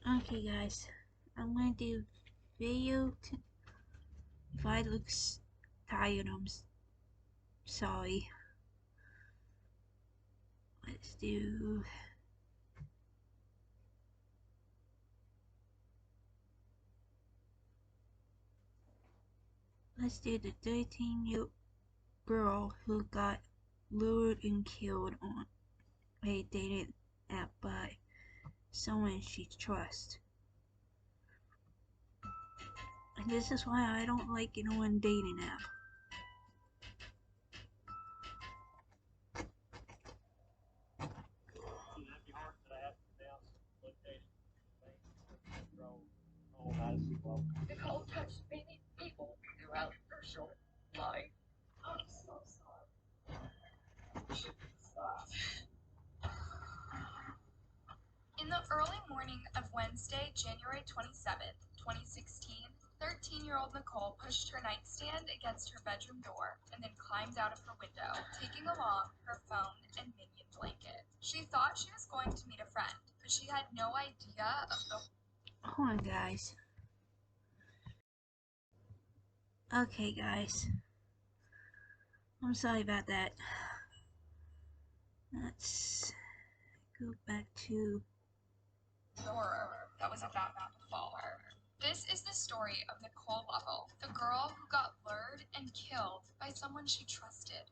Okay, guys, I'm gonna do video. If I look tired, I'm sorry. Let's do. Let's do the 13-year-old girl who got lured and killed on a dating app by someone she trusts. And this is why I don't like it on dating app. Nicole touched many people throughout her short life. I'm so sorry. In the early morning of Wednesday, January 27th, 2016, 13-year-old Nicole pushed her nightstand against her bedroom door and then climbed out of her window, taking along her phone and minion blanket. She thought she was going to meet a friend, but she had no idea of the... Hold on, guys. Okay, guys. I'm sorry about that. Let's go back to horror that was about to befall her. This is the story of Nicole Lovell, the girl who got lured and killed by someone she trusted.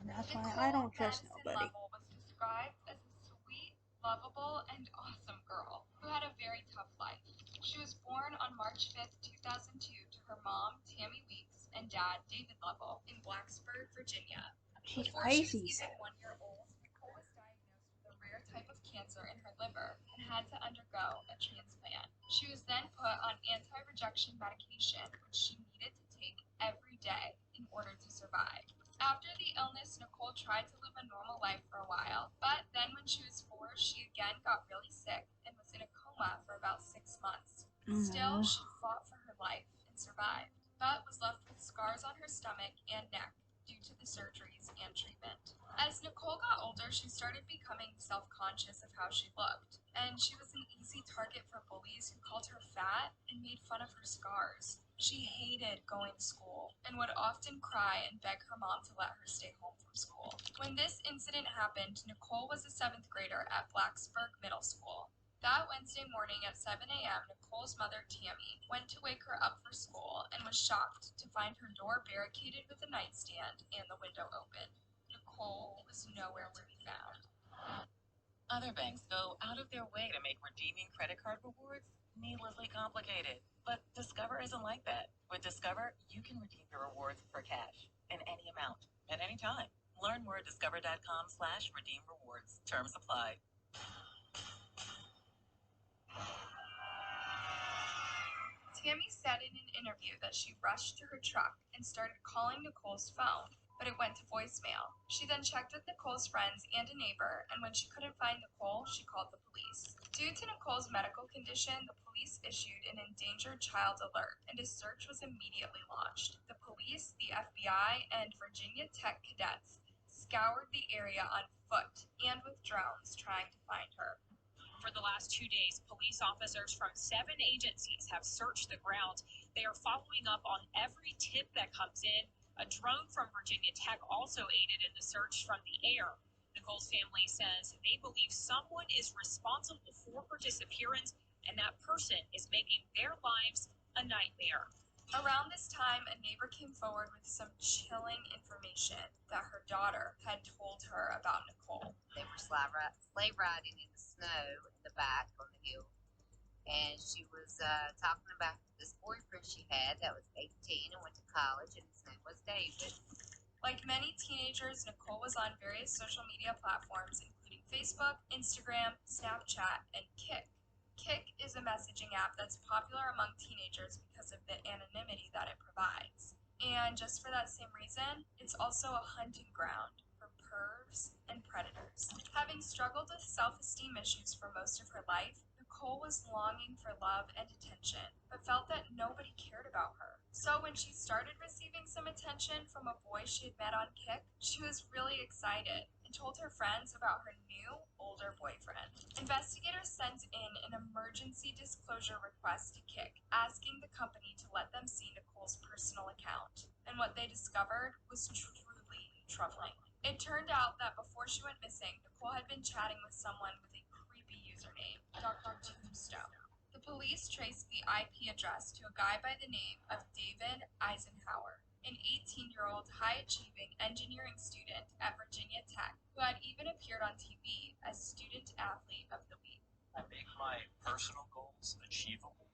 and that's why Nicole I don't trust Madison nobody. Lovell was described as a sweet, lovable, and awesome girl who had a very tough life. She was born on March 5th, 2002 to her mom, Tammy Weeks, and dad, David Lovell, in Blacksburg, Virginia. She's Before she was Pisces. even 1 year old, Nicole was diagnosed with a rare type of cancer in her liver and had to undergo a transplant. She was then put on anti-rejection medication, which she needed to take every day in order to survive. After the illness, Nicole tried to live a normal life for a while, but then when she was 4, she again got really sick and was in a coma for about 6 months. Still, she fought for her life and survived, but was left with scars on her stomach and neck due to the surgeries and treatment. As Nicole got older, she started becoming self-conscious of how she looked, and she was an easy target for bullies who called her fat and made fun of her scars. She hated going to school and would often cry and beg her mom to let her stay home from school. When this incident happened, Nicole was a 7th grader at Blacksburg Middle School. That Wednesday morning at 7 a.m., Nicole's mother, Tammy, went to wake her up for school and was shocked to find her door barricaded with a nightstand and the window open. Nicole was nowhere to be found. Other banks go out of their way to make redeeming credit card rewards needlessly complicated. But Discover isn't like that. With Discover, you can redeem your rewards for cash in any amount at any time. Learn more at discover.com/redeem rewards. Terms apply. Tammy said in an interview that she rushed to her truck and started calling Nicole's phone, but it went to voicemail. She then checked with Nicole's friends and a neighbor, and when she couldn't find Nicole, she called the police. Due to Nicole's medical condition, the police issued an endangered child alert, and a search was immediately launched. The police, the FBI, and Virginia Tech cadets scoured the area on foot and with drones trying to find her. For the last 2 days, police officers from 7 agencies have searched the ground. They are following up on every tip that comes in. A drone from Virginia Tech also aided in the search from the air. Nicole's family says they believe someone is responsible for her disappearance, and that person is making their lives a nightmare. Around this time, a neighbor came forward with some chilling information that her daughter had told her about Nicole. They were sleigh riding in the snow in the back on the hill. And she was talking about this boyfriend she had that was 18 and went to college, and his name was David. Like many teenagers, Nicole was on various social media platforms, including Facebook, Instagram, Snapchat, and Kik. Kik is a messaging app that's popular among teenagers because of the anonymity that it provides. And just for that same reason, it's also a hunting ground for pervs and predators. Having struggled with self-esteem issues for most of her life, Nicole was longing for love and attention, but felt that nobody cared about her. So when she started receiving some attention from a boy she had met on Kik, she was really excited and told her friends about her new, older boyfriend. Investigators sent in an emergency disclosure request to Kik, asking the company to let them see Nicole's personal account. And what they discovered was truly troubling. It turned out that before she went missing, Nicole had been chatting with someone with a creepy username, Dr. Tombstone. The police traced the IP address to a guy by the name of David Eisenhower, an 18-year-old high-achieving engineering student at Virginia Tech who had even appeared on TV as Student Athlete of the Week. I make my personal goals achievable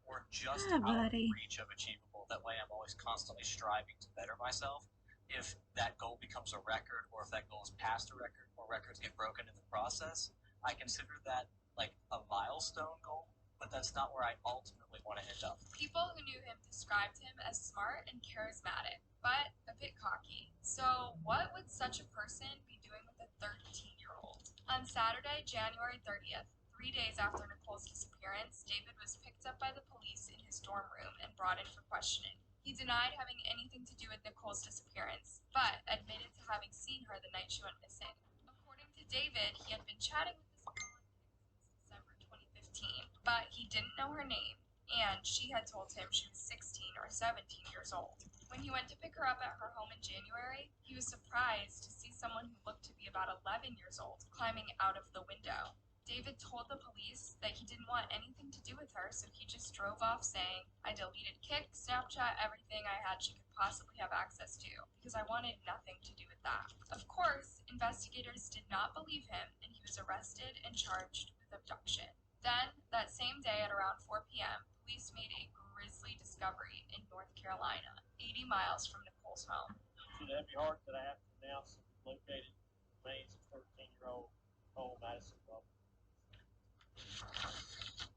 or just Hi, out of buddy. reach of achievable. That way I'm always constantly striving to better myself. If that goal becomes a record, or if that goal is past a record, or records get broken in the process, I consider that like a milestone goal, but that's not where I ultimately want to end up. People who knew him described him as smart and charismatic, but a bit cocky. So what would such a person be doing with a 13-year-old? On Saturday, January 30th, 3 days after Nicole's disappearance, David was picked up by the police in his dorm room and brought in for questioning. He denied having anything to do with Nicole's disappearance, but admitted to having seen her the night she went missing. According to David, he had been chatting with this girl since December 2015, but he didn't know her name, and she had told him she was 16 or 17 years old. When he went to pick her up at her home in January, he was surprised to see someone who looked to be about 11 years old climbing out of the window. David told the police that he didn't want anything to do with her, so he just drove off saying, "I deleted Kik, Snapchat, everything I had she could possibly have access to, because I wanted nothing to do with that." Of course, investigators did not believe him, and he was arrested and charged with abduction. Then, that same day at around 4 p.m., police made a grisly discovery in North Carolina, 80 miles from Nicole's home. Should have your heart that I have to announce that we located the remains of 13-year-old Nicole Madison Bubble.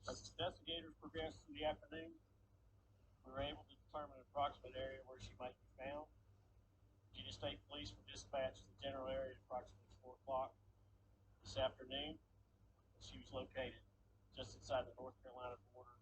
As investigators progressed through the afternoon, we were able to determine an approximate area where she might be found. Virginia State Police were dispatched to the general area at approximately 4 o'clock this afternoon. She was located just inside the North Carolina border.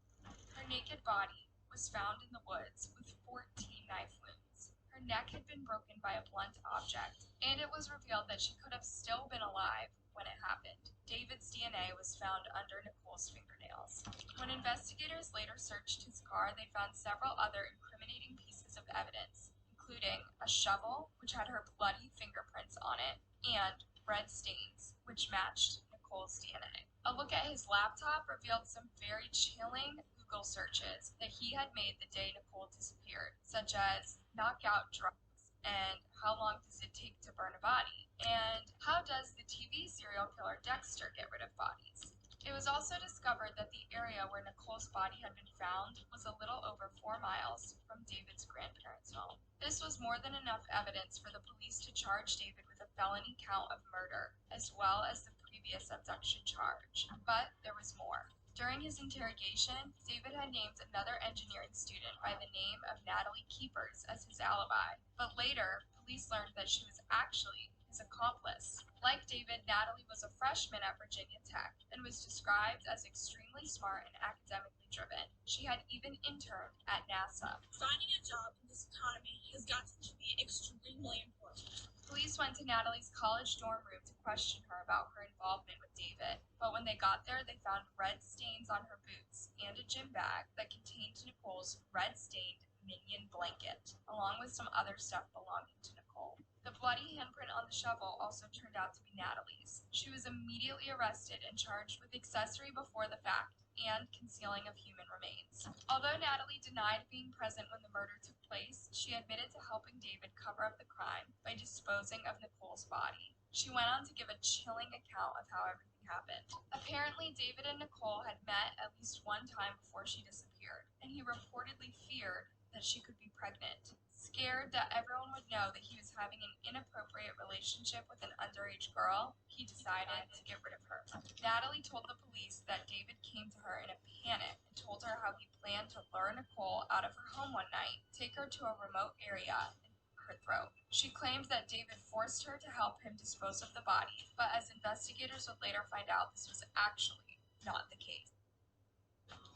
Her naked body was found in the woods with 14 knife wounds. Her neck had been broken by a blunt object, and it was revealed that she could have still been alive when it happened. David's DNA was found under Nicole's fingernails. When investigators later searched his car, they found several other incriminating pieces of evidence, including a shovel, which had her bloody fingerprints on it, and red stains, which matched Nicole's DNA. A look at his laptop revealed some very chilling Google searches that he had made the day Nicole disappeared, such as knockout drugs and how long does it take to burn a body, and how does the TV serial killer Dexter get rid of bodies. It was also discovered that the area where Nicole's body had been found was a little over 4 miles from David's grandparents' home. This was more than enough evidence for the police to charge David with a felony count of murder, as well as the previous abduction charge. But there was more. During his interrogation, David had named another engineering student by the name of Natalie Keepers as his alibi, but later, police learned that she was actually his accomplice. Like David, Natalie was a freshman at Virginia Tech and was described as extremely smart and academically driven. She had even interned at NASA. Finding a job in this economy has gotten to be extremely important. Police went to Natalie's college dorm room to question her about her involvement with David, but when they got there, they found red stains on her boots and a gym bag that contained Nicole's red-stained Minion blanket, along with some other stuff belonging to Nicole. The bloody handprint on the shovel also turned out to be Natalie's. She was immediately arrested and charged with accessory before the fact and concealing of human remains. Although Natalie denied being present when the murder took place, she admitted to helping David cover up the crime by disposing of Nicole's body. She went on to give a chilling account of how everything happened. Apparently, David and Nicole had met at least one time before she disappeared, and he reportedly feared that she could be pregnant. Scared that everyone would know that he was having an inappropriate relationship with an underage girl, he decided to get rid of her. Natalie told the police that David came to her in a panic and told her how he planned to lure Nicole out of her home one night, take her to a remote area, and her throat. She claimed that David forced her to help him dispose of the body, but as investigators would later find out, this was actually not the case.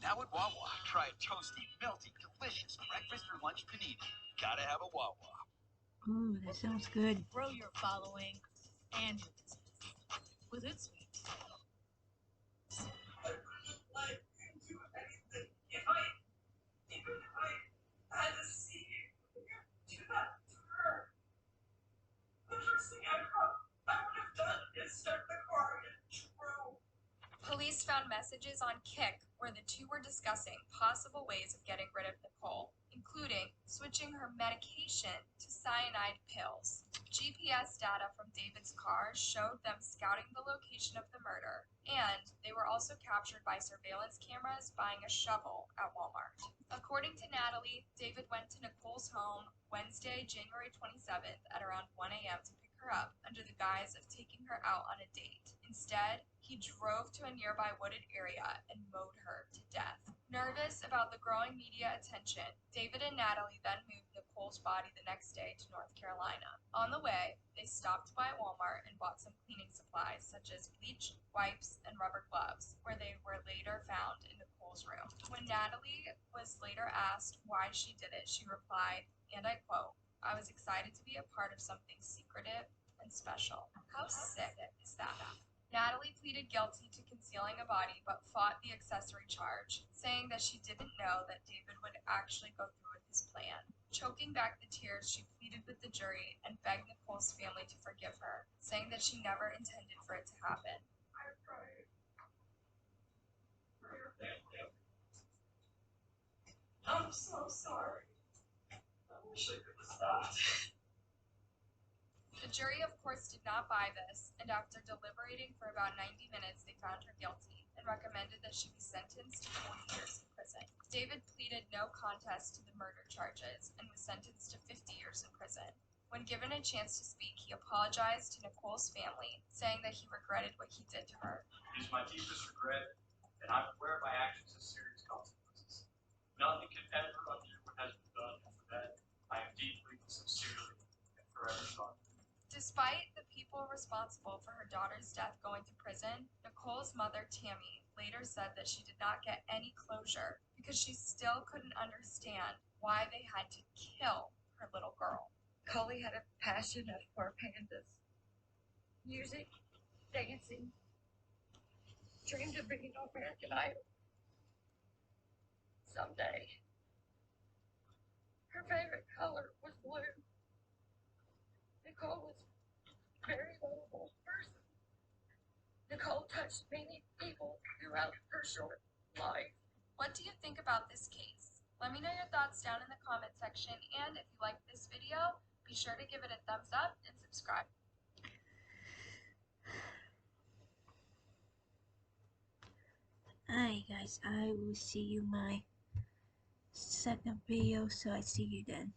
Now at Wawa, try a toasty, melty, delicious breakfast or lunch panini. Gotta have a Wawa. Ooh, that sounds good. Grow your following and your business with Hootsuite. Police found messages on Kik where the two were discussing possible ways of getting rid of Nicole, including switching her medication to cyanide pills. GPS data from David's car showed them scouting the location of the murder, and they were also captured by surveillance cameras buying a shovel at Walmart. According to Natalie, David went to Nicole's home Wednesday, January 27th at around 1 a.m. to pick her up under the guise of taking her out on a date. Instead, he drove to a nearby wooded area and mowed her to death. Nervous about the growing media attention, David and Natalie then moved Nicole's body the next day to North Carolina. On the way, they stopped by Walmart and bought some cleaning supplies such as bleach, wipes, and rubber gloves, where they were later found in Nicole's room. When Natalie was later asked why she did it, she replied, and I quote, "I was excited to be a part of something secretive and special." How sick is that? Natalie pleaded guilty to concealing a body but fought the accessory charge, saying that she didn't know that David would actually go through with his plan. Choking back the tears, she pleaded with the jury and begged Nicole's family to forgive her, saying that she never intended for it to happen. I'm so sorry. I wish I could stop. The jury, of course, did not buy this, and after deliberating for about 90 minutes, they found her guilty and recommended that she be sentenced to 40 years in prison. David pleaded no contest to the murder charges and was sentenced to 50 years in prison. When given a chance to speak, he apologized to Nicole's family, saying that he regretted what he did to her. It is my deepest regret, and I'm aware my actions have serious consequences. Nothing can ever undo what has been done, and for that, I am deeply, sincerely, and forever sorry. Despite the people responsible for her daughter's death going to prison, Nicole's mother, Tammy, later said that she did not get any closure because she still couldn't understand why they had to kill her little girl. Cully had a passion for pandas. Music, dancing, dreamed of being on American Idol. Someday. Her favorite color was blue. Nicole was a very lovable person. Nicole touched many people throughout her short life. What do you think about this case? Let me know your thoughts down in the comment section, and if you liked this video, be sure to give it a thumbs up and subscribe. Alright guys, I will see you my second video, so I see you then.